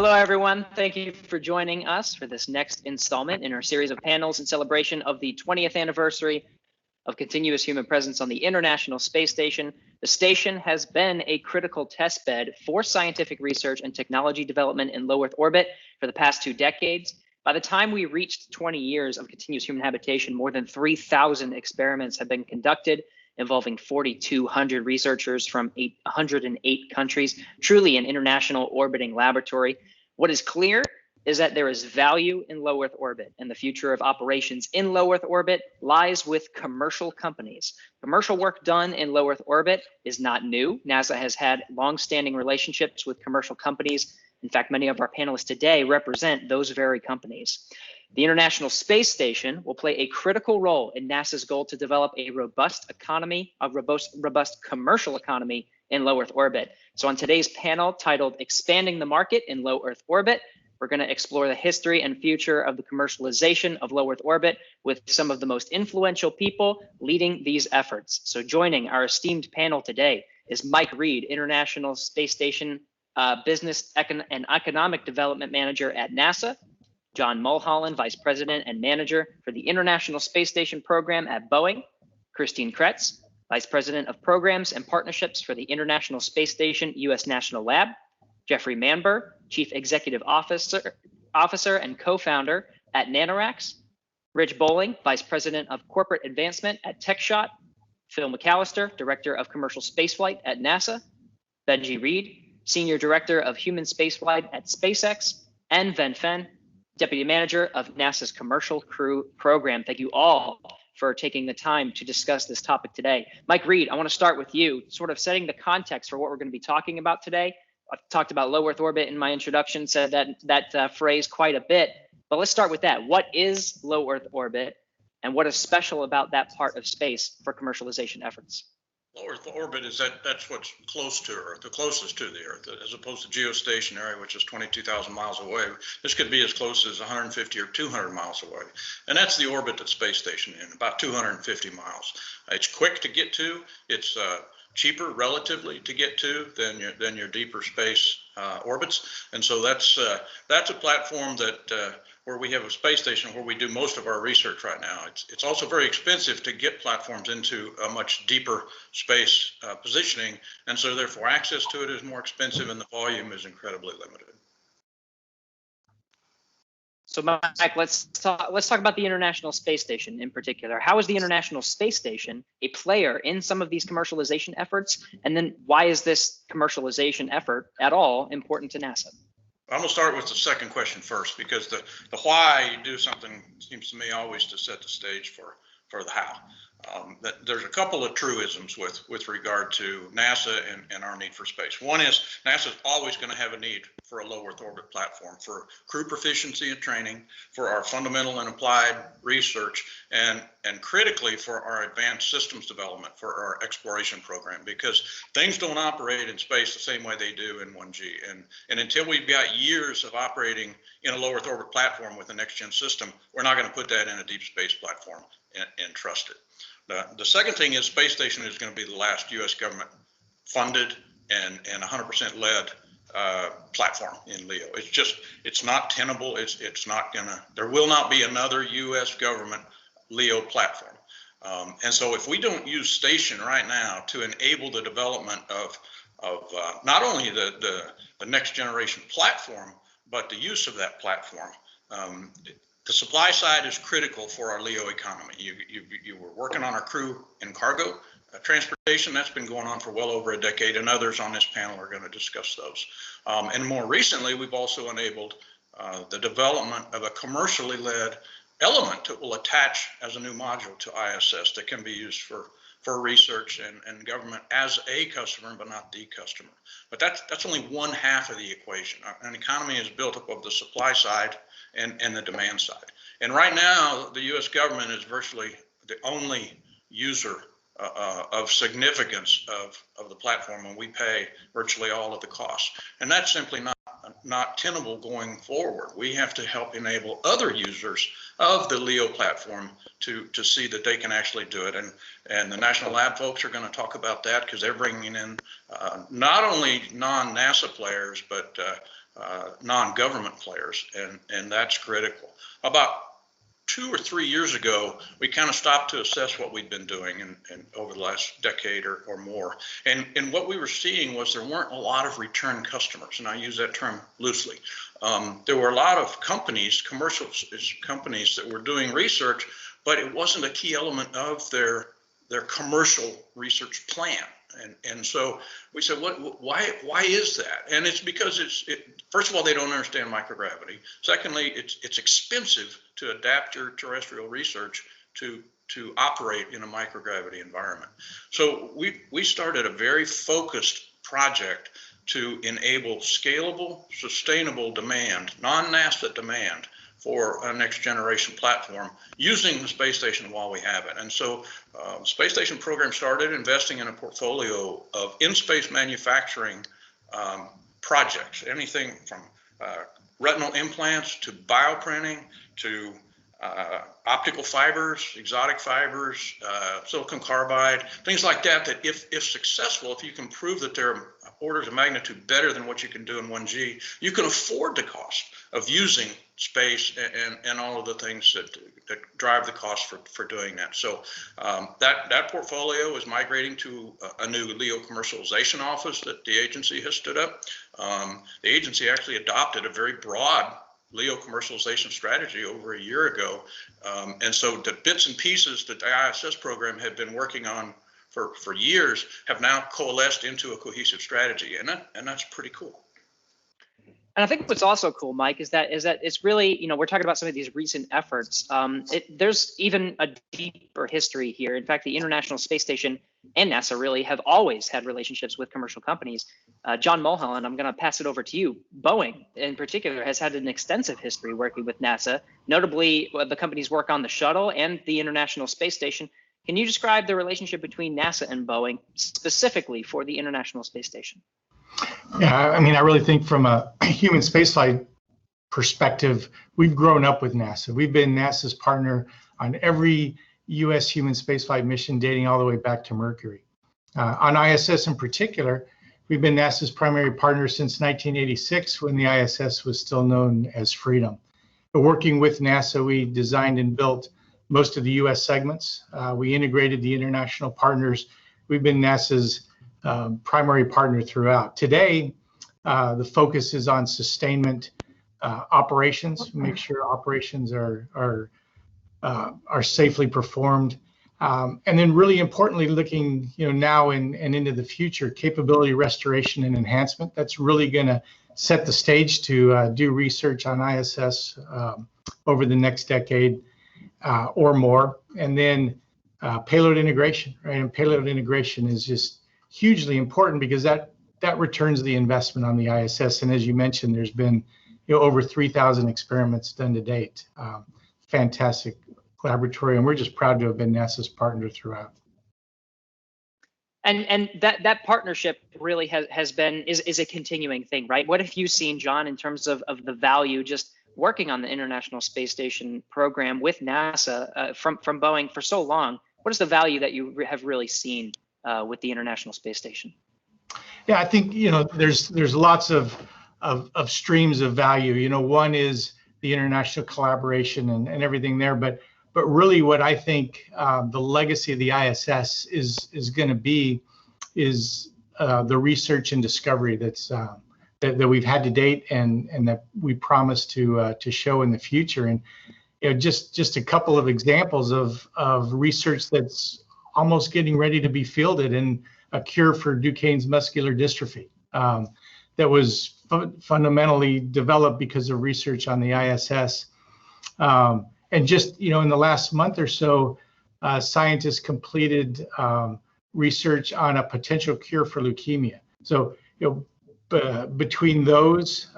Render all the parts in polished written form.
Hello, everyone. Thank you for joining us for this next installment in our series of panels in celebration of the 20th anniversary of continuous human presence on the International Space Station. The station has been a critical test bed for scientific research and technology development in low Earth orbit for the past 2 decades. By the time we reached 20 years of continuous human habitation, more than 3,000 experiments have been conducted involving 4,200 researchers from 108 countries, truly an international orbiting laboratory. What is clear is that there is value in low Earth orbit, and the future of operations in low Earth orbit lies with commercial companies. Commercial work done in low Earth orbit is not new. NASA has had long-standing relationships with commercial companies. In fact, many of our panelists today represent those very companies. The International Space Station will play a critical role in NASA's goal to develop a robust economy, a robust commercial economy in low Earth orbit. So on today's panel titled Expanding the Market in Low Earth Orbit, we're going to explore the history and future of the commercialization of low Earth orbit with some of the most influential people leading these efforts. So joining our esteemed panel today is Mike Reed, International Space Station Business and Economic Development Manager at NASA, John Mulholland, Vice President and Manager for the International Space Station Program at Boeing, Christine Kretz, Vice President of Programs and Partnerships for the International Space Station U.S. National Lab, Jeffrey Manber, Chief Executive Officer and co-founder at Nanoracks, Rich Bowling, Vice President of Corporate Advancement at Techshaw, Phil McAllister, Director of Commercial Spaceflight at NASA, Benji Reed, Senior Director of Human Spaceflight at SpaceX, and Ven Phen, Deputy Manager of NASA's Commercial Crew Program. Thank you all for taking the time to discuss this topic today. Mike Reed, I want to start with you, sort of setting the context for what we're going to be talking about today. I've talked about low Earth orbit in my introduction, said that phrase quite a bit, but let's start with that. What is low Earth orbit, and what is special about that part of space for commercialization efforts? Low Earth orbit is that's what's close to Earth, the closest to the Earth, as opposed to geostationary, which is 22,000 miles away. This could be as close as 150 or 200 miles away. And that's the orbit that space station in, about 250 miles. It's quick to get to. It's cheaper relatively to get to than your deeper space orbits. And so that's a platform that where we have a space station where we do most of our research right now. It's also very expensive to get platforms into a much deeper space positioning, and so therefore access to it is more expensive and the volume is incredibly limited. So Mike, let's talk about the International Space Station in particular. How is the International Space Station a player in some of these commercialization efforts? And then why is this commercialization effort at all important to NASA? I'm going to start with the second question first, because the why you do something seems to me always to set the stage for the how. There's a couple of truisms with regard to NASA and our need for space. One is NASA's always going to have a need for a low Earth orbit platform for crew proficiency and training, for our fundamental and applied research, and critically for our advanced systems development for our exploration program, because things don't operate in space the same way they do in 1G. And until we've got years of operating in a low Earth orbit platform with a next gen system, we're not going to put that in a deep space platform and trust it. The second thing is space station is going to be the last U.S. government funded and 100% led platform in LEO. It's not tenable. It's not gonna. There will not be another U.S. government LEO platform. And so if we don't use station right now to enable the development of not only the next generation platform, but the use of that platform. The supply side is critical for our LEO economy. You were working on our crew and cargo transportation. That's been going on for well over a decade, and others on this panel are going to discuss those. And more recently, we've also enabled the development of a commercially led element that will attach as a new module to ISS that can be used for research and government as a customer, but not the customer. But that's only one half of the equation. An economy is built up of the supply side and the demand side. And right now, the U.S. government is virtually the only user of significance of the platform, and we pay virtually all of the costs. And that's simply not tenable going forward. We have to help enable other users of the LEO platform to see that they can actually do it. And the National Lab folks are going to talk about that, because they're bringing in not only non-NASA players, but non-government players, and that's critical. About 2 or 3 years ago, we kind of stopped to assess what we'd been doing and over the last decade or more. And what we were seeing was there weren't a lot of return customers, and I use that term loosely. There were a lot of companies, commercial companies that were doing research, but it wasn't a key element of their commercial research plan. And so we said, why is that? And it's because first of all, they don't understand microgravity. Secondly, it's expensive to adapt your terrestrial research to operate in a microgravity environment. So we started a very focused project to enable scalable, sustainable demand, non-NASA demand, for a next generation platform using the space station while we have it. And so the space station program started investing in a portfolio of in-space manufacturing projects, anything from retinal implants to bioprinting to optical fibers, exotic fibers, silicon carbide, things like that, that if successful, if you can prove that they're orders of magnitude better than what you can do in 1G, you can afford the cost of using space and all of the things that drive the cost for doing that. So that portfolio is migrating to a new LEO commercialization office that the agency has stood up. The agency actually adopted a very broad LEO commercialization strategy over a year ago. And so the bits and pieces that the ISS program had been working on for years have now coalesced into a cohesive strategy, and that's pretty cool. And I think what's also cool, Mike, is that it's really, we're talking about some of these recent efforts. There's even a deeper history here. In fact, the International Space Station and NASA really have always had relationships with commercial companies. John Mulholland, I'm going to pass it over to you. Boeing, in particular, has had an extensive history working with NASA, notably the company's work on the shuttle and the International Space Station. Can you describe the relationship between NASA and Boeing, specifically for the International Space Station? Yeah, I mean, I really think from a human spaceflight perspective, we've grown up with NASA. We've been NASA's partner on every U.S. human spaceflight mission dating all the way back to Mercury. On ISS in particular, we've been NASA's primary partner since 1986, when the ISS was still known as Freedom. But working with NASA, we designed and built most of the U.S. segments. We integrated the international partners. We've been NASA's primary partner throughout. Today, the focus is on sustainment operations, make sure operations are safely performed, and then really importantly, looking now and into the future, capability restoration and enhancement. That's really going to set the stage to do research on ISS over the next decade or more, and then payload integration, right? And payload integration is just hugely important because that returns the investment on the ISS. And as you mentioned, there's been over 3,000 experiments done to date. Fantastic laboratory, and we're just proud to have been NASA's partner throughout. And that partnership really is a continuing thing, right? What have you seen, John, in terms of the value just working on the International Space Station program with NASA from Boeing for so long? What is the value that you have really seen with the International Space Station? Yeah, I think there's lots of streams of value. One is the international collaboration and everything there, but really what I think the legacy of the ISS is going to be is the research and discovery that we've had to date and that we promise to show in the future. And just a couple of examples of research that's almost getting ready to be fielded in a cure for Duchenne's muscular dystrophy that was fundamentally developed because of research on the ISS. And just, in the last month or so, scientists completed research on a potential cure for leukemia. So, between those,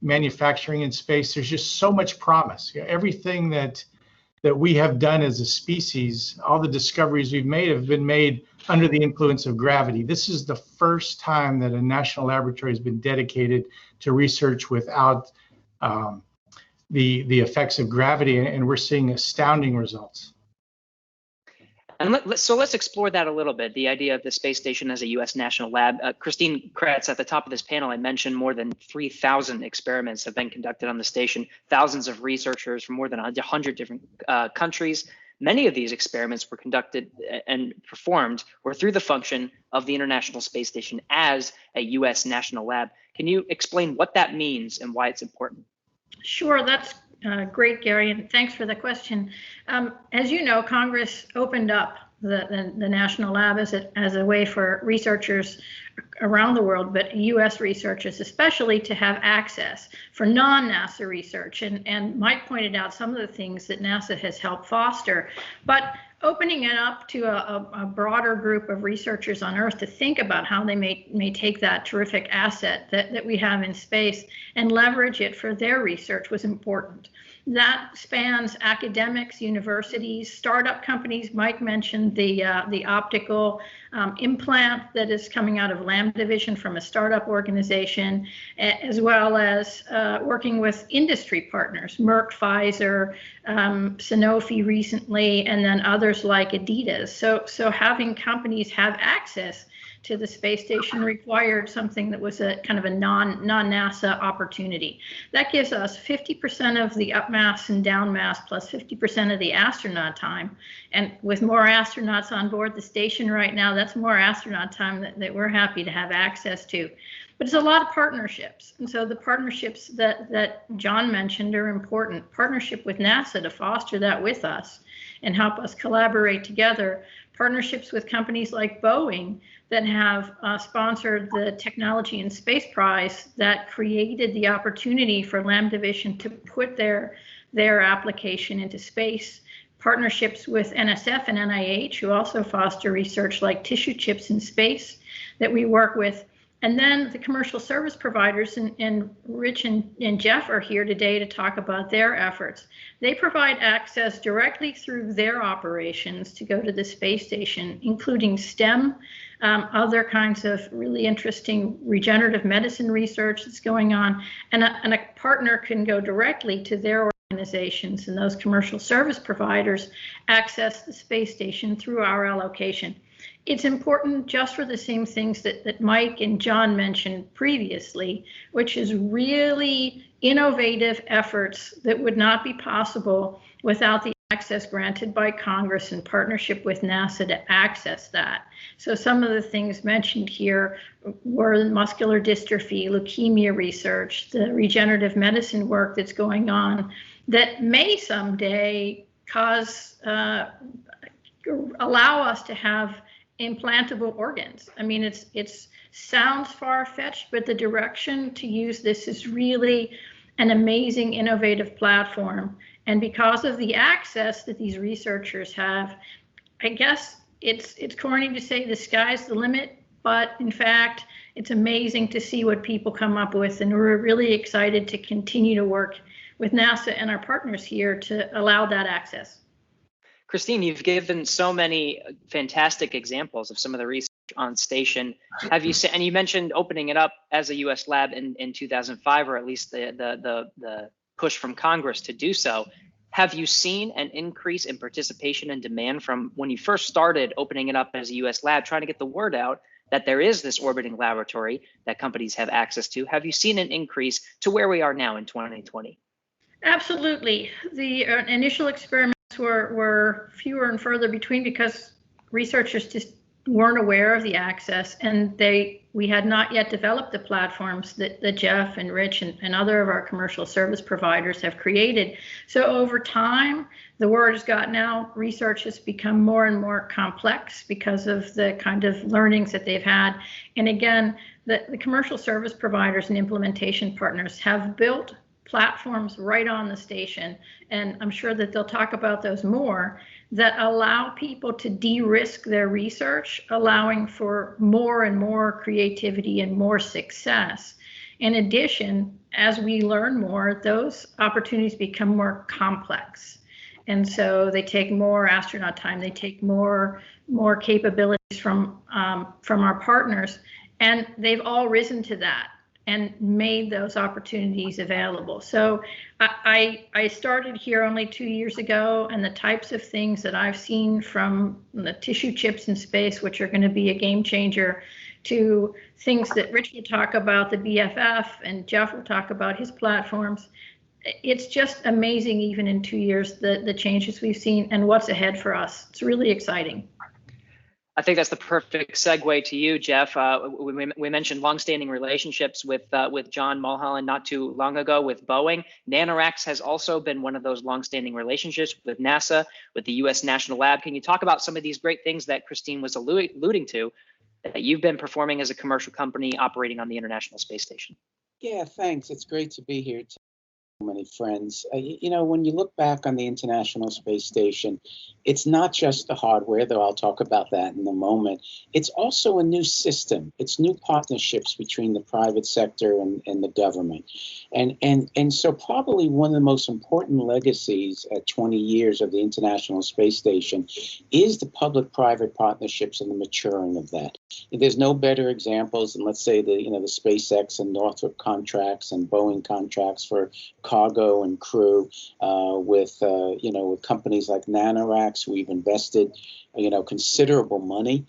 manufacturing and space, there's just so much promise. Everything that we have done as a species, all the discoveries we've made have been made under the influence of gravity. This is the first time that a national laboratory has been dedicated to research without the effects of gravity, and we're seeing astounding results. And let's explore that a little bit, the idea of the space station as a U.S. national lab. Christine Kretz, at the top of this panel, I mentioned more than 3,000 experiments have been conducted on the station, thousands of researchers from more than 100 different countries. Many of these experiments were conducted and performed or through the function of the International Space Station as a U.S. national lab. Can you explain what that means and why it's important? Sure, that's great, Gary, and thanks for the question. As you know, Congress opened up the National Lab as a way for researchers around the world, but U.S. researchers especially, to have access for non-NASA research. And Mike pointed out some of the things that NASA has helped foster, but opening it up to a broader group of researchers on Earth to think about how they may take that terrific asset that we have in space and leverage it for their research was important. That spans academics, universities, startup companies. Mike mentioned the optical implant that is coming out of Lam Division from a startup organization, as well as working with industry partners, Merck, Pfizer, Sanofi recently, and then others like Adidas. So having companies have access to the space station required something that was a kind of a non-NASA opportunity. That gives us 50% of the up mass and down mass plus 50% of the astronaut time. And with more astronauts on board the station right now, that's more astronaut time that we're happy to have access to. But it's a lot of partnerships. And so the partnerships that John mentioned are important. Partnership with NASA to foster that with us and help us collaborate together. Partnerships with companies like Boeing that have sponsored the Technology and Space Prize that created the opportunity for Lam Division to put their application into space. Partnerships with NSF and NIH, who also foster research like tissue chips in space that we work with. And then the commercial service providers, and Rich and Jeff are here today to talk about their efforts. They provide access directly through their operations to go to the space station, including STEM, other kinds of really interesting regenerative medicine research that's going on. And a partner can go directly to their organizations, and those commercial service providers access the space station through our allocation. It's important just for the same things that Mike and John mentioned previously, which is really innovative efforts that would not be possible without the access granted by Congress in partnership with NASA to access that. So some of the things mentioned here were muscular dystrophy, leukemia research, the regenerative medicine work that's going on that may someday allow us to have implantable organs. I mean, it sounds far-fetched, but the direction to use this is really an amazing, innovative platform. And because of the access that these researchers have, I guess it's corny to say the sky's the limit, but in fact, it's amazing to see what people come up with. And we're really excited to continue to work with NASA and our partners here to allow that access. Christine, you've given so many fantastic examples of some of the research on station. Have you seen, and you mentioned opening it up as a U.S. lab in 2005, or at least the push from Congress to do so. Have you seen an increase in participation and demand from when you first started opening it up as a U.S. lab, trying to get the word out that there is this orbiting laboratory that companies have access to? Have you seen an increase to where we are now in 2020? Absolutely. The initial experiments were fewer and further between because researchers just weren't aware of the access, and we had not yet developed the platforms that Jeff and Rich and other of our commercial service providers have created. So over time, the word has gotten out. Research has become more and more complex because of the kind of learnings that they've had. And again, the commercial service providers and implementation partners have built platforms right on the station, and I'm sure that they'll talk about those more, that allow people to de-risk their research, allowing for more and more creativity and more success. In addition, as we learn more, those opportunities become more complex. And so they take more astronaut time, they take more capabilities from our partners, and they've all risen to that. and made those opportunities available. So I started here only 2 years ago, and the types of things that I've seen, from the tissue chips in space, which are going to be a game changer, to things that Rich will talk about, the BFF, and Jeff will talk about his platforms. It's just amazing, even in 2 years, the changes we've seen and what's ahead for us. It's really exciting. I think that's the perfect segue to you, Jeff. We mentioned longstanding relationships with John Mulholland not too long ago with Boeing. Nanoracks has also been one of those longstanding relationships with NASA, with the U.S. National Lab. Can you talk about some of these great things that Christine was alluding to that you've been performing as a commercial company operating on the International Space Station? Yeah, thanks. It's great to be here. Many friends. You know, when you look back on the International Space Station, it's not just the hardware, though I'll talk about that in a moment. It's also a new system. It's new partnerships between the private sector and the government. And so probably one of the most important legacies at 20 years of the International Space Station is the public-private partnerships and the maturing of that. There's no better examples than, let's say, the SpaceX and Northrop contracts and Boeing contracts for cargo and crew, with companies like Nanoracks. We've invested, considerable money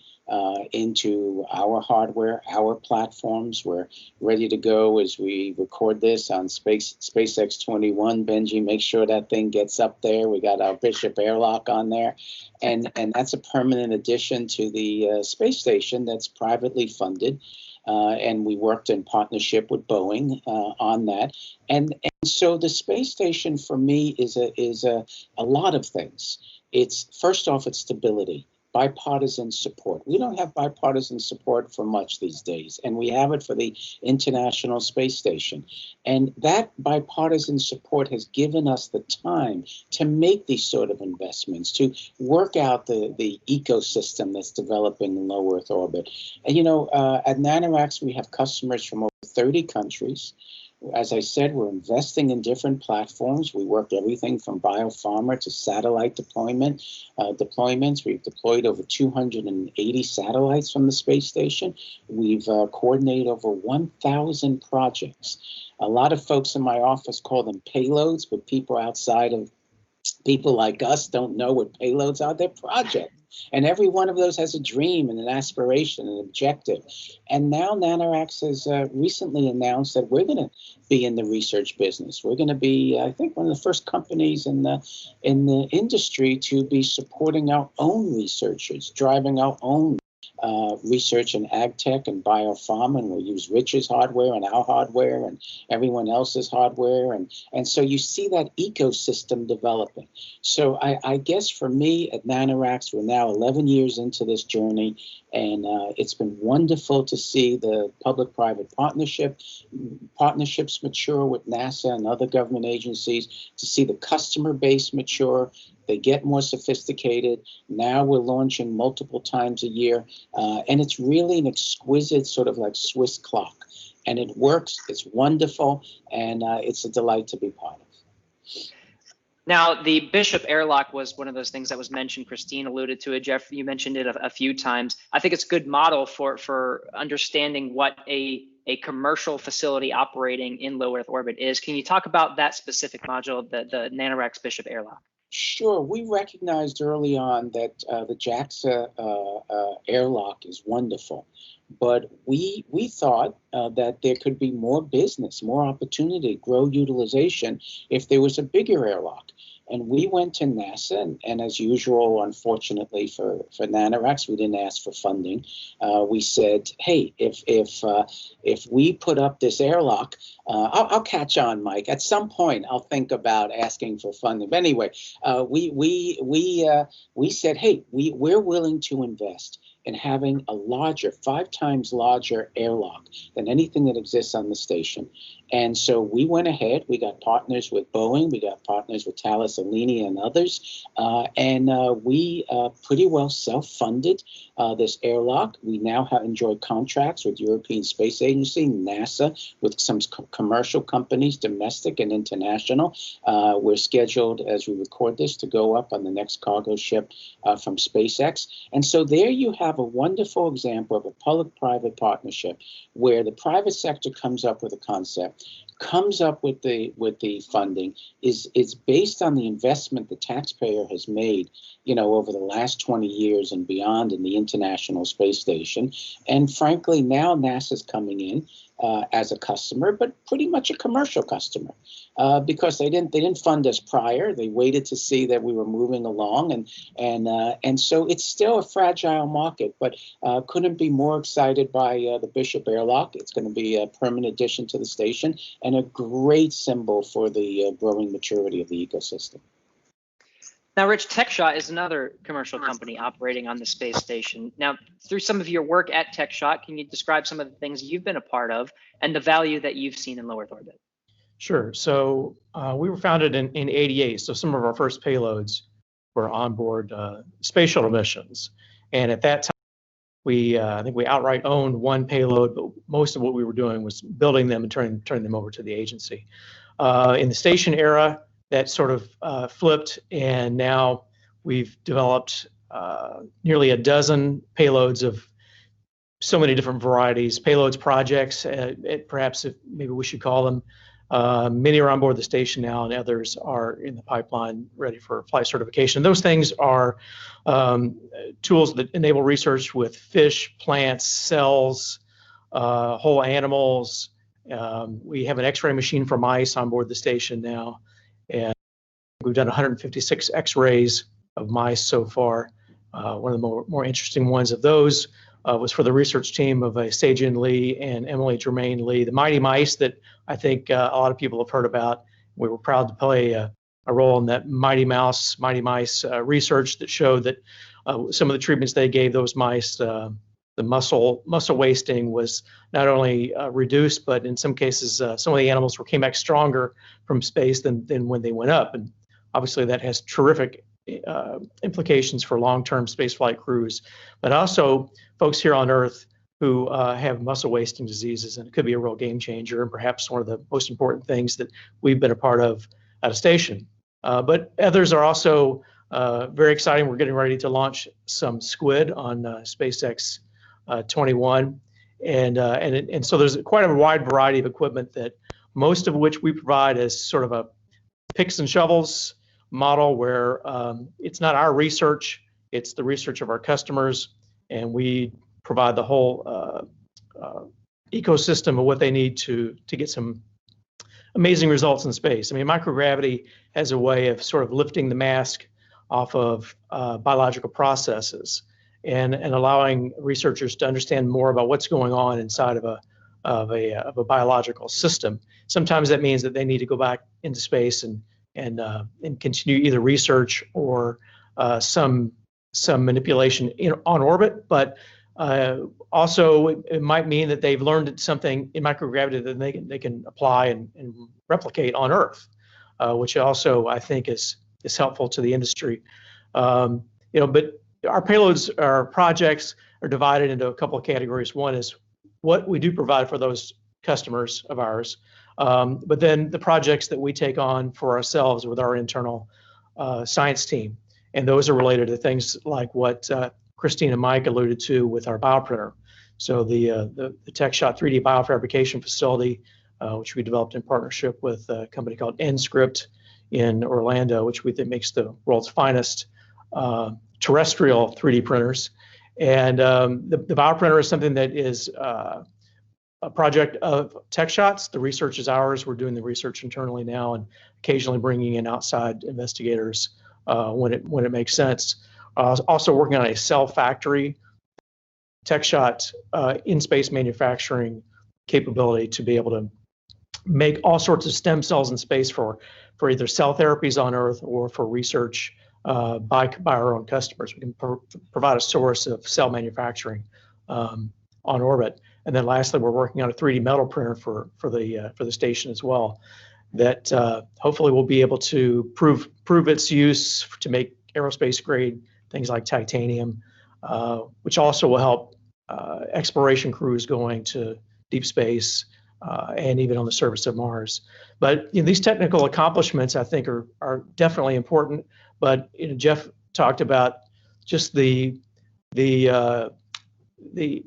into our hardware, our platforms. We're ready to go as we record this on SpaceX 21. Benji, make sure that thing gets up there. We got our Bishop airlock on there, and that's a permanent addition to the space station that's privately funded. And we worked in partnership with Boeing on that. And so the space station for me is a lot of things. It's, first off, it's stability, bipartisan support. We don't have bipartisan support for much these days, and we have it for the International Space Station. And that bipartisan support has given us the time to make these sort of investments, to work out the ecosystem that's developing in low Earth orbit. And, at Nanoracks, we have customers from over 30 countries. As I said, we're investing in different platforms. We work everything from biopharma to satellite deployments. We've deployed over 280 satellites from the space station. We've coordinated over 1,000 projects. A lot of folks in my office call them payloads, but people outside of people like us don't know what payloads are. They're projects. And every one of those has a dream and an aspiration, an objective. And now Nanoracks has recently announced that we're going to be in the research business. We're going to be, I think, one of the first companies in the industry to be supporting our own researchers, driving our own research in ag tech and biopharma, and we'll use Rich's hardware and our hardware and everyone else's hardware. And so you see that ecosystem developing. So I guess for me at Nanoracks, we're now 11 years into this journey, and it's been wonderful to see the public-private partnerships mature with NASA and other government agencies, to see the customer base mature. They get more sophisticated. Now we're launching multiple times a year, and it's really an exquisite sort of like Swiss clock. And it works, it's wonderful, and it's a delight to be part of. Now, the Bishop airlock was one of those things that was mentioned. Christine alluded to it. Jeff, you mentioned it a few times. I think it's a good model for understanding what a commercial facility operating in low Earth orbit is. Can you talk about that specific module, the Nanoracks Bishop airlock? Sure. We recognized early on that the JAXA airlock is wonderful, but we thought that there could be more business, more opportunity, grow utilization if there was a bigger airlock. And we went to NASA, and as usual, unfortunately for Nanoracks, we didn't ask for funding. We said, hey, if we put up this airlock, I'll catch on, Mike. At some point, I'll think about asking for funding. But anyway, we said, hey, we're willing to invest in having a larger, 5 times larger airlock than anything that exists on the station. And so we went ahead. We got partners with Boeing. We got partners with Thales Alenia and others. And we pretty well self-funded this airlock. We now have enjoyed contracts with European Space Agency, NASA, with some commercial companies, domestic and international. We're scheduled, as we record this, to go up on the next cargo ship from SpaceX. And so there you have a wonderful example of a public-private partnership where the private sector comes up with a concept, comes up with the funding, is based on the investment the taxpayer has made, over the last 20 years and beyond in the International Space Station. And frankly, now NASA's coming in as a customer, but pretty much a commercial customer, because they didn't fund us prior. They waited to see that we were moving along, and so it's still a fragile market, but couldn't be more excited by the Bishop airlock. It's going to be a permanent addition to the station and a great symbol for the growing maturity of the ecosystem. Now, Rich, Techshaw is another commercial company operating on the space station. Now, through some of your work at Techshaw, can you describe some of the things you've been a part of and the value that you've seen in low Earth orbit? Sure. So we were founded in '88. So some of our first payloads were onboard space shuttle missions. And at that time, I think we outright owned one payload, but most of what we were doing was building them and turning them over to the agency. In the station era, that sort of flipped, and now we've developed nearly a dozen payloads of so many different varieties, payloads projects, perhaps maybe we should call them. Many are on board the station now, and others are in the pipeline ready for flight certification. Those things are tools that enable research with fish, plants, cells, whole animals. We have an X-ray machine for mice on board the station now, and we've done 156 X-rays of mice so far. One of the more interesting ones of those was for the research team of Sajin Lee and Emily Germain Lee, the Mighty Mice that I think a lot of people have heard about. We were proud to play a role in that Mighty Mice research that showed that some of the treatments they gave those mice, the muscle wasting was not only reduced, but in some cases, some of the animals came back stronger from space than when they went up. And obviously that has terrific implications for long-term spaceflight crews, but also folks here on Earth who have muscle wasting diseases, and it could be a real game changer and perhaps one of the most important things that we've been a part of at a station. But others are also very exciting. We're getting ready to launch some squid on SpaceX 21, and so there's quite a wide variety of equipment, that most of which we provide as sort of a picks and shovels model, where it's not our research, it's the research of our customers, and we provide the whole ecosystem of what they need to get some amazing results in space. I mean, microgravity has a way of sort of lifting the mask off of biological processes and allowing researchers to understand more about what's going on inside of a biological system. Sometimes that means that they need to go back into space and continue either research or some manipulation on orbit, but also it might mean that they've learned something in microgravity that they can apply and replicate on Earth, which also I think is helpful to the industry. But our payloads, our projects are divided into a couple of categories. One is what we do provide for those customers of ours, but then the projects that we take on for ourselves with our internal science team. And those are related to things like what Christine and Mike alluded to with our bioprinter. So the Techshaw 3D biofabrication facility, which we developed in partnership with a company called Nscript in Orlando, which we think makes the world's finest terrestrial 3D printers. And the bioprinter is something that is a project of Techshaw's. The research is ours. We're doing the research internally now and occasionally bringing in outside investigators when it makes sense. Also working on a cell factory, Techshaw in-space manufacturing capability to be able to make all sorts of stem cells in space for either cell therapies on Earth or for research by our own customers. We can provide a source of cell manufacturing on orbit. And then lastly, we're working on a 3D metal printer for the station as well, that hopefully will be able to prove its use to make aerospace grade things like titanium, which also will help exploration crews going to deep space and even on the surface of Mars. But these technical accomplishments, I think, are definitely important. But Jeff talked about just the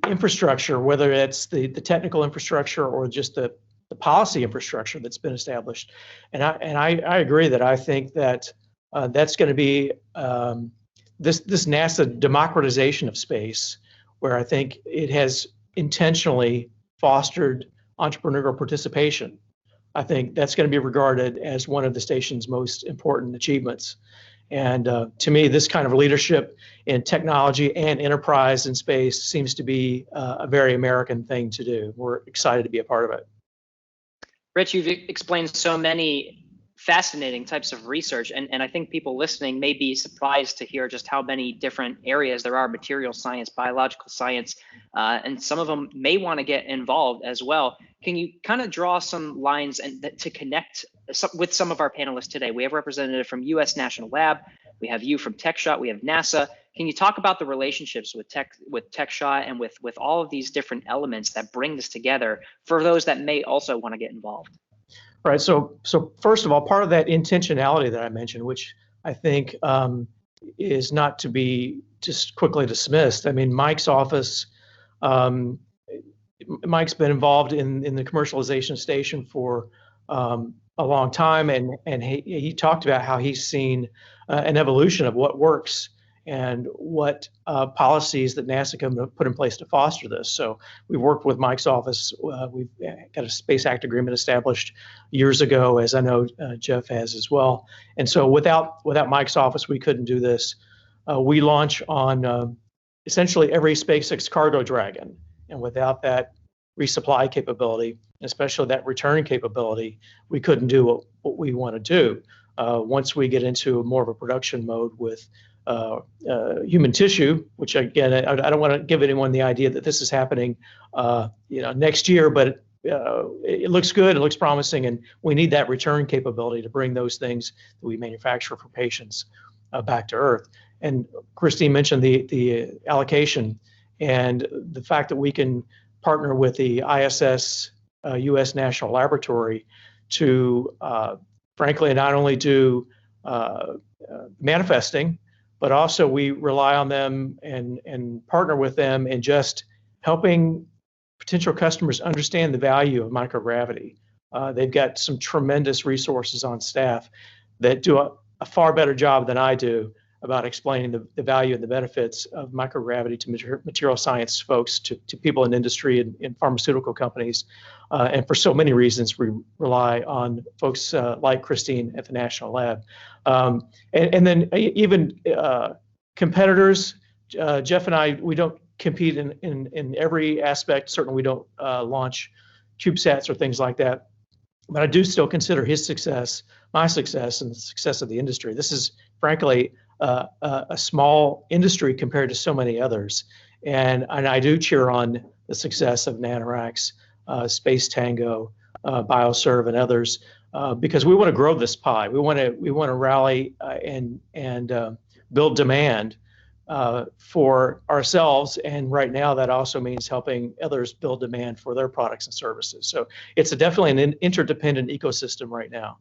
infrastructure, whether it's the technical infrastructure or just the policy infrastructure that's been established. And I agree that I think that that's going to be this NASA democratization of space, where I think it has intentionally fostered entrepreneurial participation. I think that's going to be regarded as one of the station's most important achievements. And to me, this kind of leadership in technology and enterprise in space seems to be a very American thing to do. We're excited to be a part of it. Rich, you've explained so many fascinating types of research, and I think people listening may be surprised to hear just how many different areas there are: material science, biological science, and some of them may want to get involved as well. Can you kind of draw some lines and to connect with some of our panelists today? We have a representative from U.S. National Lab, we have you from Techshaw, we have NASA. Can you talk about the relationships with Techshaw and with all of these different elements that bring this together for those that may also want to get involved? Right. So first of all, part of that intentionality that I mentioned, which I think is not to be just quickly dismissed. I mean, Mike's office, Mike's been involved in the commercialization station for a long time, and he talked about how he's seen an evolution of what works and what policies that NASA can put in place to foster this. So we've worked with Mike's office. We've got a Space Act agreement established years ago, as I know Jeff has as well. And so without Mike's office, we couldn't do this. We launch on essentially every SpaceX Cargo Dragon, and without that resupply capability, especially that return capability, we couldn't do what we want to do. Once we get into more of a production mode with human tissue, which again, I don't want to give anyone the idea that this is happening, next year, but it looks good, it looks promising, and we need that return capability to bring those things that we manufacture for patients back to Earth. And Christine mentioned the allocation and the fact that we can partner with the ISS U.S. National Laboratory to, frankly, not only do manifesting, but also we rely on them and partner with them in just helping potential customers understand the value of microgravity. They've got some tremendous resources on staff that do a far better job than I do about explaining the value and the benefits of microgravity to material science folks, to people in industry and in pharmaceutical companies. And for so many reasons, we rely on folks like Christine at the National Lab. And then even competitors, Jeff and I, we don't compete in every aspect. Certainly we don't launch CubeSats or things like that. But I do still consider his success, my success, and the success of the industry. This is, frankly, a small industry compared to so many others. And I do cheer on the success of Nanoracks, Space Tango, BioServe, and others, because we want to grow this pie. We want to rally and build demand for ourselves. And right now, that also means helping others build demand for their products and services. So it's definitely an interdependent ecosystem right now.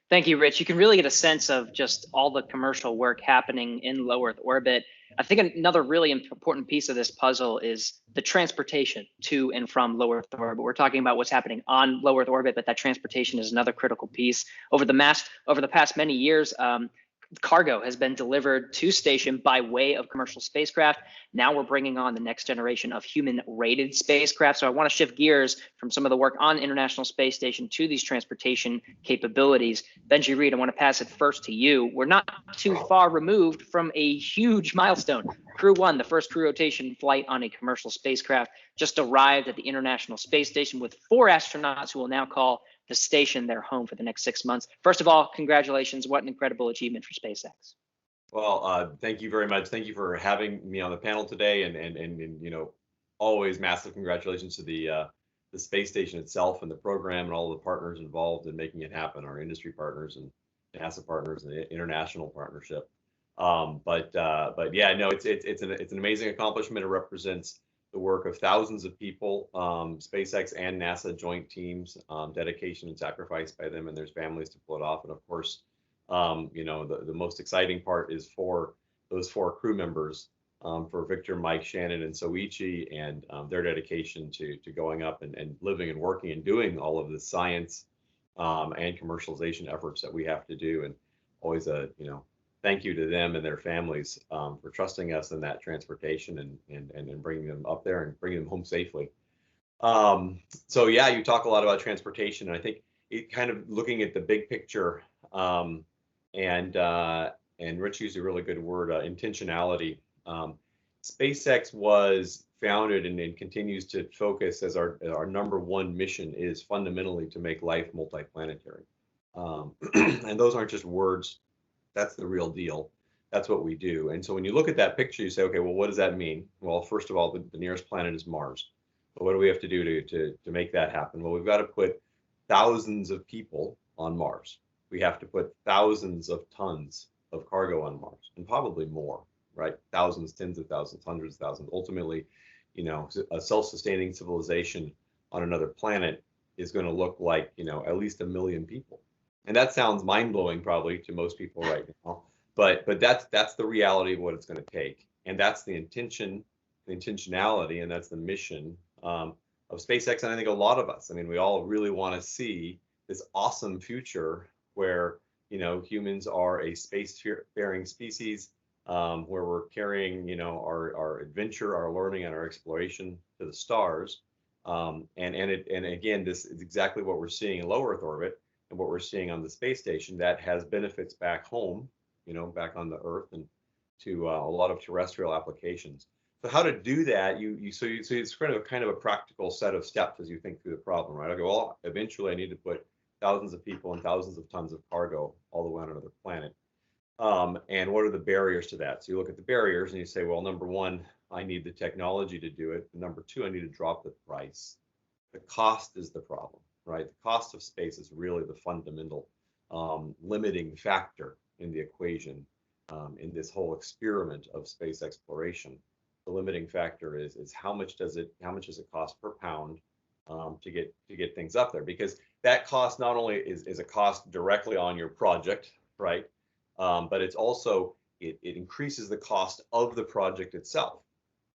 Thank you, Rich. You can really get a sense of just all the commercial work happening in low Earth orbit. I think another really important piece of this puzzle is the transportation to and from low Earth orbit. We're talking about what's happening on low Earth orbit, but that transportation is another critical piece. Over the past many years, cargo has been delivered to station by way of commercial spacecraft. Now we're bringing on the next generation of human-rated spacecraft. So I want to shift gears from some of the work on the International Space Station to these transportation capabilities. Benji Reed, I want to pass it first to you. We're not too far removed from a huge milestone. Crew 1, the first crew rotation flight on a commercial spacecraft, just arrived at the International Space Station with 4 astronauts who will now call the station their home for the next 6 months. First of all, congratulations. What an incredible achievement for SpaceX. Well, thank you very much. Thank you for having me on the panel today. And always massive congratulations to the space station itself and the program and all the partners involved in making it happen, our industry partners and NASA partners and the international partnership. But yeah, no, it's an amazing accomplishment. It represents the work of thousands of people, SpaceX and NASA joint teams, dedication and sacrifice by them and their families to pull it off. And of course, you know, the most exciting part is for those 4 crew members, for Victor, Mike, Shannon, and Soichi, and their dedication to going up and living and working and doing all of the science and commercialization efforts that we have to do. And always a, you know, thank you to them and their families for trusting us in that transportation and bringing them up there and bringing them home safely. So yeah, you talk a lot about transportation, and I think it kind of looking at the big picture, and Rich used a really good word, intentionality. SpaceX was founded and continues to focus as our #1 mission is fundamentally to make life multiplanetary. And those aren't just words. That's the real deal. That's what we do. And so when you look at that picture, you say, okay, well, what does that mean? Well, first of all, the nearest planet is Mars. But what do we have to do to make that happen? Well, we've got to put thousands of people on Mars. We have to put thousands of tons of cargo on Mars, and probably more, right? Thousands, tens of thousands, hundreds of thousands. Ultimately, you know, a self-sustaining civilization on another planet is going to look like, you know, at least 1 million people. And that sounds mind-blowing probably to most people right now, but that's the reality of what it's going to take. And that's the intentionality, and that's the mission of SpaceX. And I think a lot of us, I mean, we all really want to see this awesome future where, you know, humans are a space-faring species, where we're carrying, you know, our adventure, our learning, and our exploration to the stars. And again, this is exactly what we're seeing in low Earth orbit and what we're seeing on the space station that has benefits back home, you know, back on the Earth and to a lot of terrestrial applications. So how to do that? So it's kind of a practical set of steps as you think through the problem, right? Okay, well, eventually I need to put thousands of people and thousands of tons of cargo all the way on another planet. And what are the barriers to that? So you look at the barriers and you say, well, #1, I need the technology to do it. And #2, I need to drop the price. The cost is the problem, right? The cost of space is really the fundamental limiting factor in the equation in this whole experiment of space exploration. The limiting factor is how much does it cost per pound to get things up there? Because that cost not only is a cost directly on your project, right? But it's also, it increases the cost of the project itself.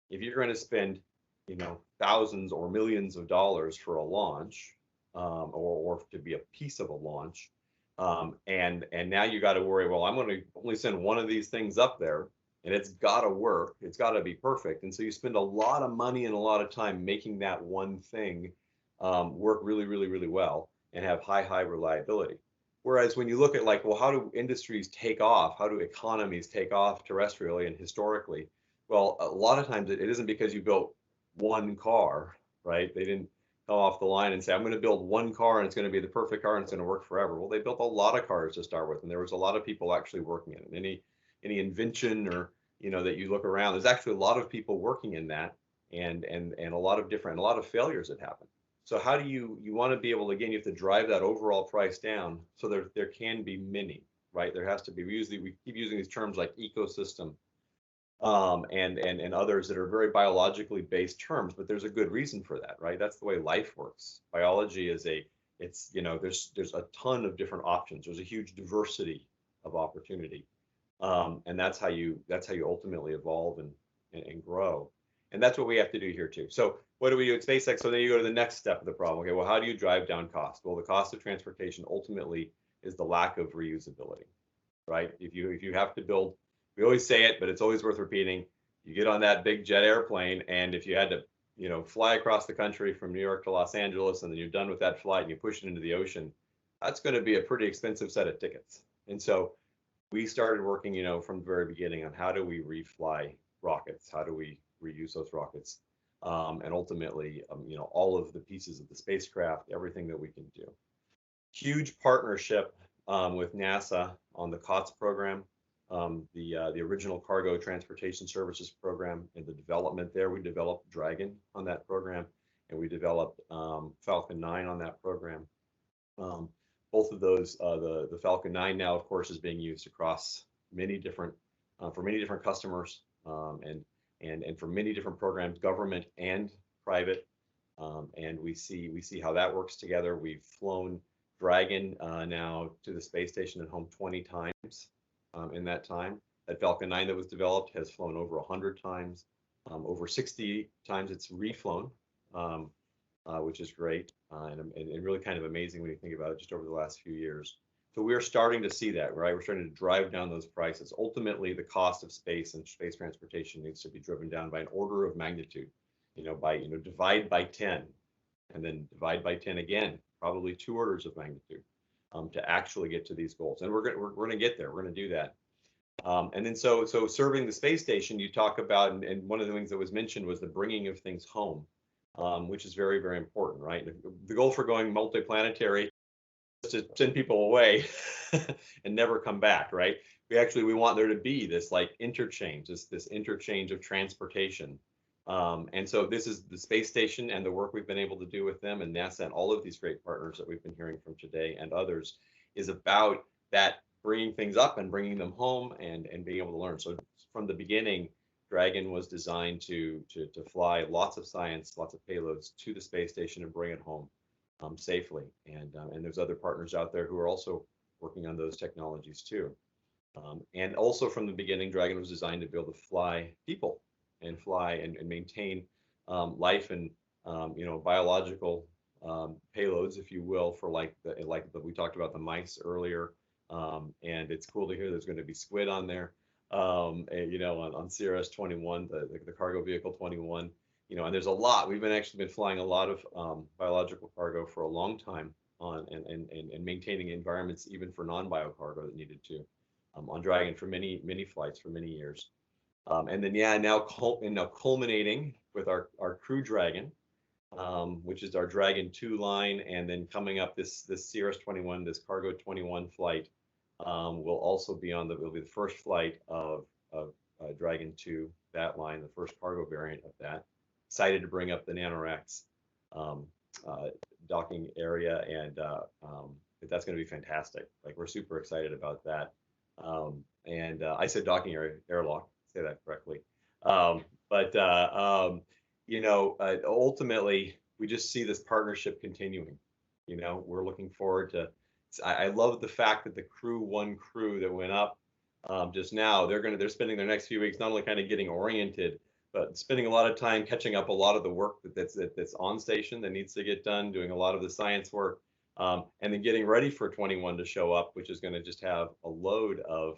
If you're going to spend, you know, thousands or millions of dollars for a launch, or to be a piece of a launch, and now you got to worry, well, I'm going to only send one of these things up there, and it's got to work, it's got to be perfect. And so you spend a lot of money and a lot of time making that one thing work really, really, really well and have high reliability. Whereas when you look at like, well, how do industries take off? How do economies take off terrestrially and historically? Well, a lot of times it isn't because you built one car, right? They didn't come off the line and say, I'm going to build one car and it's going to be the perfect car and it's going to work forever. Well, they built a lot of cars to start with, and there was a lot of people actually working in it. Any invention or, you know, that you look around, there's actually a lot of people working in that, and a lot of failures that happen. So how do you want to be able to, again, you have to drive that overall price down so there can be many, right? There has to be, we keep using these terms like ecosystem and others that are very biologically based terms, but there's a good reason for that, right? That's the way life works. Biology is it's, you know, there's a ton of different options. There's a huge diversity of opportunity. And that's how you ultimately evolve and grow. And that's what we have to do here too. So what do we do at SpaceX? So then you go to the next step of the problem. Okay, well, how do you drive down cost? Well, the cost of transportation ultimately is the lack of reusability, right? If you have to build, we always say it, but it's always worth repeating. You get on that big jet airplane, and if you had to, you know, fly across the country from New York to Los Angeles, and then you're done with that flight and you push it into the ocean, that's going to be a pretty expensive set of tickets. And so we started working, you know, from the very beginning on how do we refly rockets? How do we reuse those rockets? And ultimately, you know, all of the pieces of the spacecraft, everything that we can do. Huge partnership with NASA on the COTS program. the original cargo transportation services program and the development there. We developed Dragon on that program, and we developed Falcon 9 on that program. Both of those, the Falcon 9 now, of course, is being used across many different for many different customers, and for many different programs, government and private. And we see how that works together. We've flown Dragon now to the space station and home 20 times in that time. That Falcon 9 that was developed has flown over 100 times. Over 60 times it's reflown, which is great, and really kind of amazing when you think about it just over the last few years. So we're starting to see that, right? We're starting to drive down those prices. Ultimately, the cost of space and space transportation needs to be driven down by an order of magnitude, divide by 10, and then divide by 10 again, probably 2 orders of magnitude, to actually get to these goals. And we're going to get there. We're going to do that. And then so serving the space station, you talk about, and one of the things that was mentioned was the bringing of things home, which is very, very important, right? The goal for going multiplanetary is to send people away and never come back, right? We want there to be this like interchange, this interchange of transportation. And so this is the space station and the work we've been able to do with them and NASA and all of these great partners that we've been hearing from today and others is about that bringing things up and bringing them home and being able to learn. So from the beginning, Dragon was designed to fly lots of science, lots of payloads to the space station and bring it home safely. And there's other partners out there who are also working on those technologies too. And also from the beginning, Dragon was designed to be able to fly people and fly and maintain life and biological payloads, if you will, for like we talked about the mice earlier. And it's cool to hear there's going to be squid on there. On CRS-21, the cargo vehicle 21, and there's a lot. We've been flying a lot of biological cargo for a long time and maintaining environments even for non-bio cargo that needed to on Dragon for many flights for many years. And then now culminating with our Crew Dragon, which is our Dragon 2 line, and then coming up this CRS-21, this Cargo 21 flight will also be will be the first flight of Dragon 2, that line, the first cargo variant of that. Excited to bring up the Nanoracks docking area, and that's going to be fantastic. Like, we're super excited about that. And I said docking area, airlock, say that correctly. Ultimately, we just see this partnership continuing. We're looking forward to. I love the fact that the Crew crew that went up just now, they're spending their next few weeks not only kind of getting oriented, but spending a lot of time catching up a lot of the work that's on station that needs to get done, doing a lot of the science work, and then getting ready for 21 to show up, which is going to just have a load of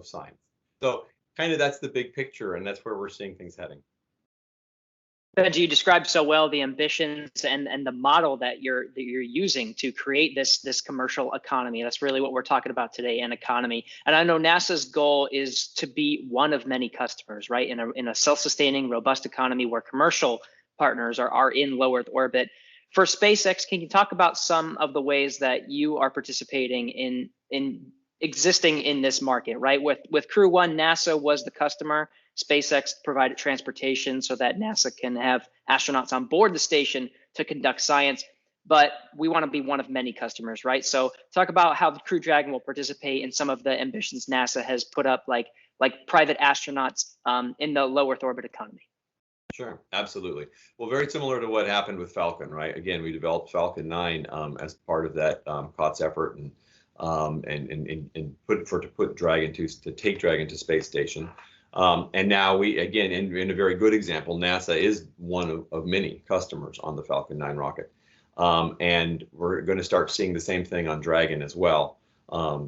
science. So kind of that's the big picture, and that's where we're seeing things heading. Benji, you described so well the ambitions and the model that you're using to create this commercial economy. That's really what we're talking about today, an economy. And I know NASA's goal is to be one of many customers, right? In a self-sustaining, robust economy where commercial partners are in low Earth orbit. For SpaceX, can you talk about some of the ways that you are participating in existing in this market, right? With Crew 1, NASA was the customer. SpaceX provided transportation so that NASA can have astronauts on board the station to conduct science, but we want to be one of many customers, right? So talk about how the Crew Dragon will participate in some of the ambitions NASA has put up, like private astronauts in the low Earth orbit economy. Sure, absolutely. Well, very similar to what happened with Falcon, right? Again, we developed Falcon 9 as part of that COTS effort and put Dragon to take Dragon to space station. And now we, again, in a very good example, NASA is one of many customers on the Falcon 9 rocket. And we're going to start seeing the same thing on Dragon as well.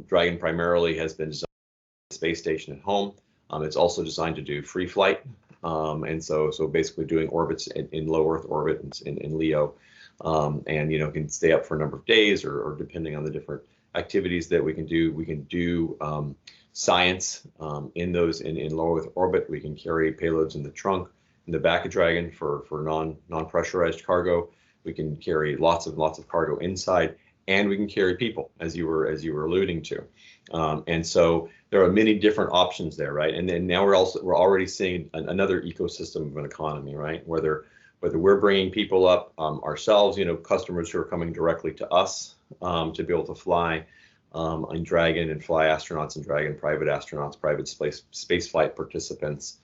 Dragon primarily has been designed for the space station at home. It's also designed to do free flight. And so basically doing orbits in low Earth orbit in LEO, and can stay up for a number of days or depending on the different activities that we can do science in low Earth orbit. We can carry payloads in the trunk, in the back of Dragon for non-pressurized cargo. We can carry lots of cargo inside, and we can carry people, as you were alluding to. And so there are many different options there, right? And then now we're already seeing another ecosystem of an economy, right? Whether we're bringing people up ourselves, customers who are coming directly to us to be able to fly on Dragon and fly astronauts in Dragon, private astronauts, private space flight participants.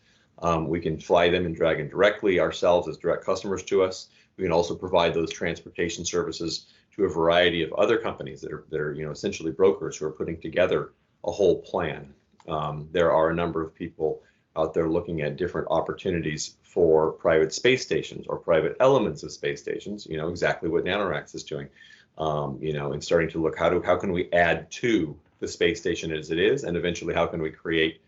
We can fly them in Dragon directly ourselves as direct customers to us. We can also provide those transportation services to a variety of other companies that are essentially brokers who are putting together a whole plan. There are a number of people out there looking at different opportunities for private space stations or private elements of space stations, exactly what Nanoracks is doing, and starting to look how can we add to the space station as it is, and eventually how can we create,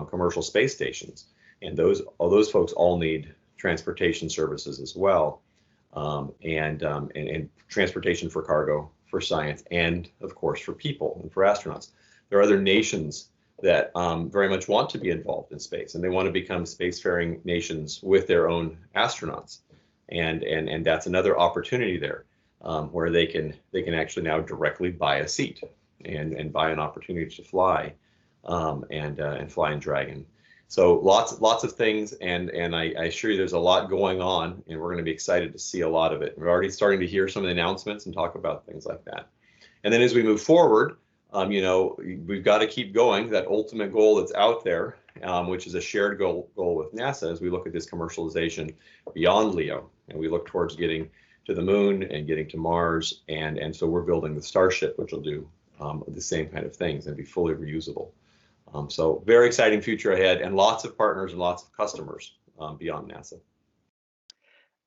commercial space stations. And those folks all need transportation services as well, and transportation for cargo, for science, and of course for people and for astronauts. There are other nations that very much want to be involved in space, and they want to become spacefaring nations with their own astronauts, and that's another opportunity there, where they can actually now directly buy a seat and buy an opportunity to fly, and fly in Dragon. So lots of things, and I assure you there's a lot going on, and we're going to be excited to see a lot of it. We're already starting to hear some of the announcements and talk about things like that. And then as we move forward, we've got to keep going. That ultimate goal that's out there, which is a shared goal with NASA, as we look at this commercialization beyond LEO, and we look towards getting to the moon and getting to Mars, and so we're building the Starship, which will do the same kind of things and be fully reusable. So very exciting future ahead, and lots of partners and lots of customers beyond NASA.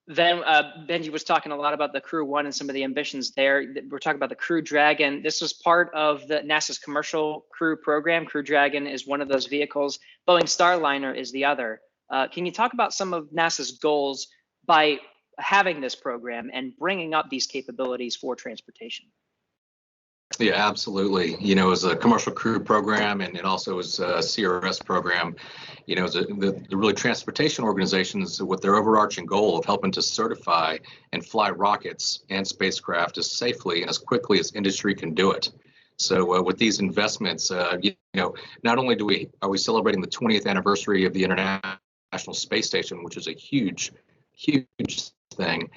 Then Benji was talking a lot about the Crew 1 and some of the ambitions there. We're talking about the Crew Dragon. This was part of the NASA's commercial crew program. Crew Dragon is one of those vehicles. Boeing Starliner is the other. Can you talk about some of NASA's goals by having this program and bringing up these capabilities for transportation? Yeah, absolutely. As a commercial crew program, and it also as a CRS program, the really transportation organizations, with their overarching goal of helping to certify and fly rockets and spacecraft as safely and as quickly as industry can do it. So with these investments, not only are we celebrating the 20th anniversary of the International Space Station, which is a huge thing.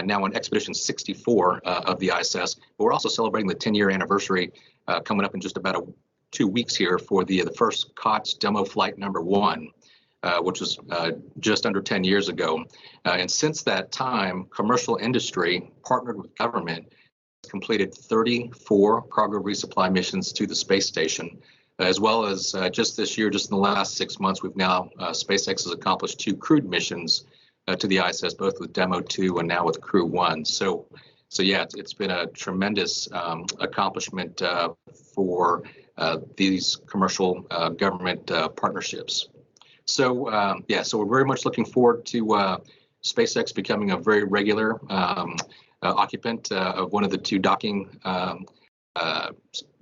Now on Expedition 64 of the ISS, but we're also celebrating the 10-year anniversary coming up in just about 2 weeks here for the first COTS demo flight number 1, which was just under 10 years ago. And since that time, commercial industry partnered with government completed 34 cargo resupply missions to the space station, as well as just this year, just in the last 6 months, we've now, SpaceX has accomplished 2 crewed missions to the ISS, both with Demo 2 and now with Crew 1. So yeah, it's been a tremendous accomplishment for these commercial government partnerships. So so we're very much looking forward to SpaceX becoming a very regular occupant of one of the 2 docking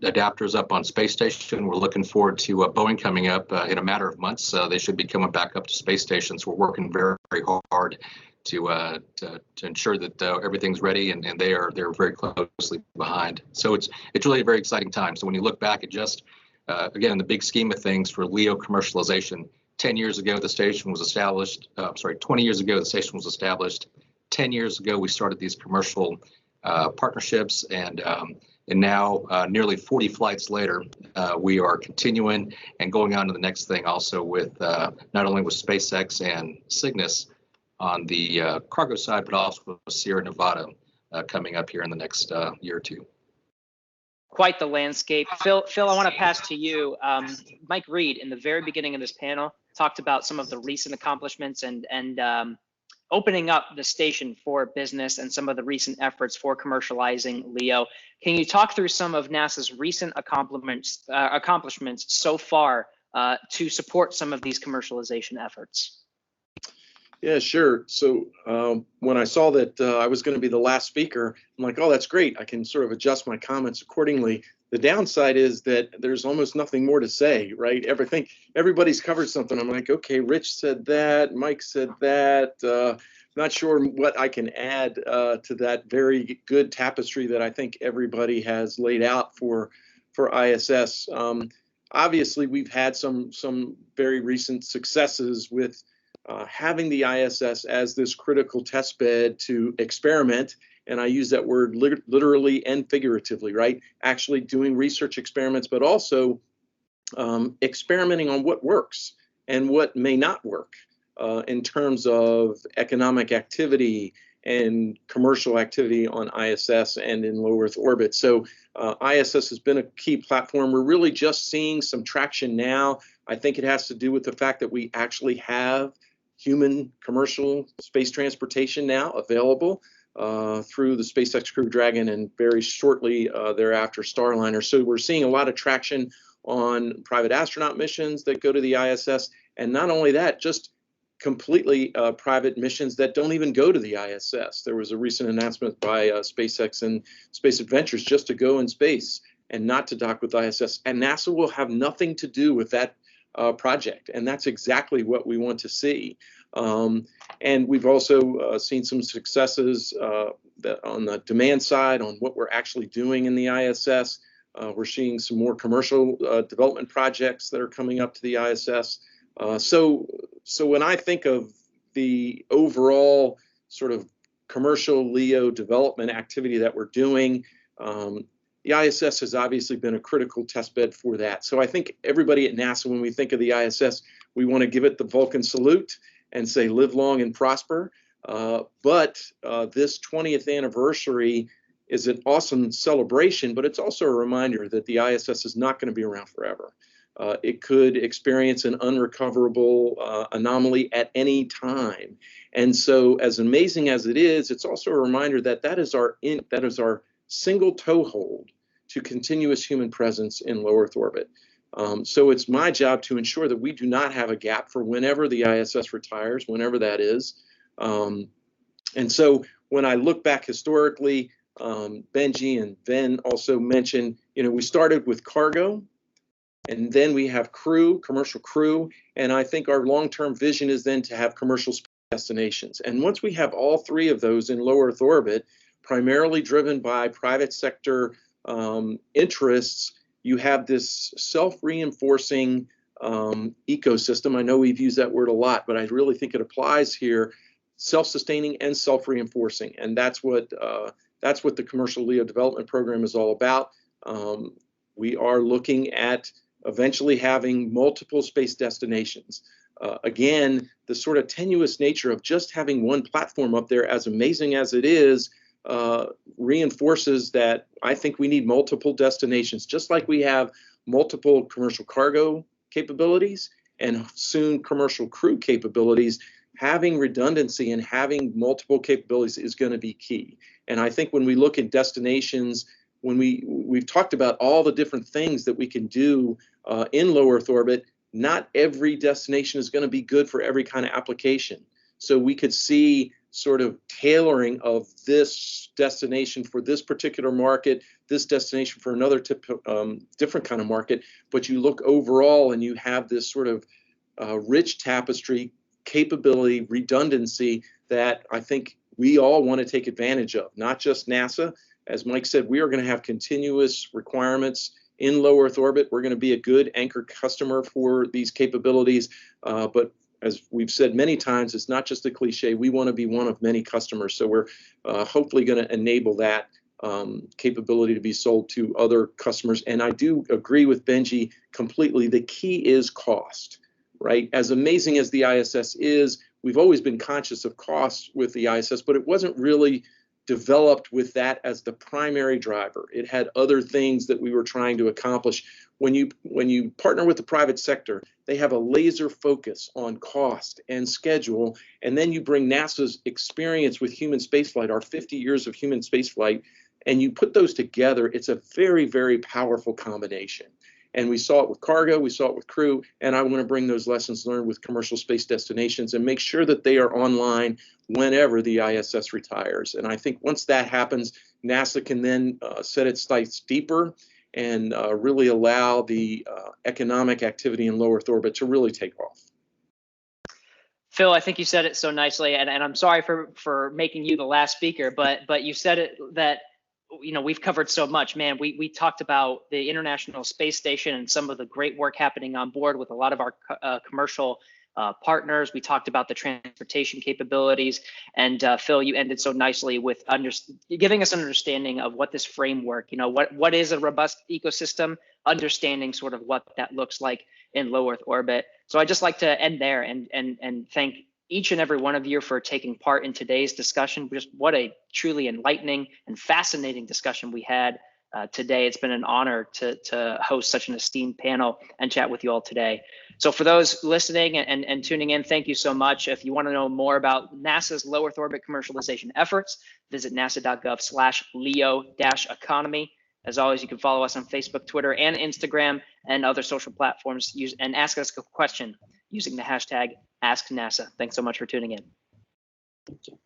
adapters up on space station. We're looking forward to Boeing coming up in a matter of months. They should be coming back up to space stations. We're working very, very hard to ensure that everything's ready, and they're very closely behind. So it's really a very exciting time. So when you look back at just again in the big scheme of things for LEO commercialization, 10 years ago the station was established. 20 years ago the station was established. 10 years ago we started these commercial partnerships, and now, nearly 40 flights later, we are continuing and going on to the next thing also with not only with SpaceX and Cygnus on the cargo side, but also with Sierra Nevada coming up here in the next year or 2. Quite the landscape. Phil, I want to pass to you. Mike Reed, in the very beginning of this panel, talked about some of the recent accomplishments and opening up the station for business and some of the recent efforts for commercializing LEO. Can you talk through some of NASA's recent accomplishments so far to support some of these commercialization efforts? Yeah, sure. So when I saw that I was going to be the last speaker, I'm like, oh, that's great. I can sort of adjust my comments accordingly. The downside is that there's almost nothing more to say, right? Everybody's covered something. I'm like, okay, Rich said that, Mike said that. Not sure what I can add to that very good tapestry that I think everybody has laid out for ISS. obviously we've had some very recent successes with having the ISS as this critical test bed to experiment. And I use that word literally and figuratively, right? Actually doing research experiments, but also experimenting on what works and what may not work in terms of economic activity and commercial activity on ISS and in low Earth orbit. So ISS has been a key platform. We're really just seeing some traction now. I think it has to do with the fact that we actually have human commercial space transportation now available through the SpaceX Crew Dragon and very shortly thereafter Starliner. So we're seeing a lot of traction on private astronaut missions that go to the ISS. And not only that, just completely private missions that don't even go to the ISS. There was a recent announcement by SpaceX and Space Adventures just to go in space and not to dock with ISS. And NASA will have nothing to do with that project. And that's exactly what we want to see. And we've also seen some successes on the demand side on what we're actually doing in the ISS. We're seeing some more commercial development projects that are coming up to the ISS. So when I think of the overall sort of commercial LEO development activity that we're doing, the ISS has obviously been a critical test bed for that. So I think everybody at NASA, when we think of the ISS, we want to give it the Vulcan salute and say live long and prosper. But this 20th anniversary is an awesome celebration, but it's also a reminder that the ISS is not going to be around forever. It could experience an unrecoverable anomaly at any time. And so as amazing as it is, it's also a reminder that that is our single toehold to continuous human presence in low Earth orbit. So it's my job to ensure that we do not have a gap for whenever the ISS retires, whenever that is. And so when I look back historically, Benji and Ben also mentioned, we started with cargo, and then we have crew, commercial crew, and I think our long-term vision is then to have commercial space destinations. And once we have all three of those in low Earth orbit, primarily driven by private sector interests, you have this self-reinforcing ecosystem. I know we've used that word a lot, but I really think it applies here, self-sustaining and self-reinforcing. And that's what the Commercial LEO Development Program is all about. We are looking at eventually having multiple space destinations. Again, the sort of tenuous nature of just having one platform up there, as amazing as it is, reinforces that I think we need multiple destinations, just like we have multiple commercial cargo capabilities and soon commercial crew capabilities. Having redundancy and having multiple capabilities is going to be key. And I think when we look at destinations, when we've talked about all the different things that we can do in low Earth orbit, not every destination is going to be good for every kind of application. So we could see sort of tailoring of this destination for this particular market, this destination for another different kind of market. But you look overall and you have this sort of rich tapestry, capability, redundancy that I think we all want to take advantage of, not just NASA. As Mike said, we are going to have continuous requirements in low Earth orbit. We're going to be a good anchor customer for these capabilities. But as we've said many times, it's not just a cliche. We want to be one of many customers. So we're hopefully going to enable that capability to be sold to other customers. And I do agree with Benji completely. The key is cost, right? As amazing as the ISS is, we've always been conscious of costs with the ISS, but it wasn't really developed with that as the primary driver. It had other things that we were trying to accomplish. When you partner with the private sector, they have a laser focus on cost and schedule, and then you bring NASA's experience with human spaceflight, our 50 years of human spaceflight, and you put those together. It's a very, very powerful combination. And we saw it with cargo, we saw it with crew, and I want to bring those lessons learned with commercial space destinations and make sure that they are online whenever the ISS retires. And I think once that happens, NASA can then set its sights deeper and really allow the economic activity in low Earth orbit to really take off. Phil, I think you said it so nicely, and I'm sorry for making you the last speaker, but you said it that we've covered so much, man. We talked about the International Space Station and some of the great work happening on board with a lot of our commercial partners. We talked about the transportation capabilities, and Phil, you ended so nicely with giving us an understanding of what this framework, what is a robust ecosystem, understanding sort of what that looks like in low Earth orbit. So I'd just like to end there and thank each and every one of you for taking part in today's discussion. Just what a truly enlightening and fascinating discussion we had today. It's been an honor to host such an esteemed panel and chat with you all today. So for those listening and tuning in, thank you so much. If you want to know more about NASA's low Earth orbit commercialization efforts, visit nasa.gov/LEO-economy. As always, you can follow us on Facebook, Twitter, and Instagram and other social platforms. And ask us a question using the hashtag AskNASA. Thanks so much for tuning in. Thank you.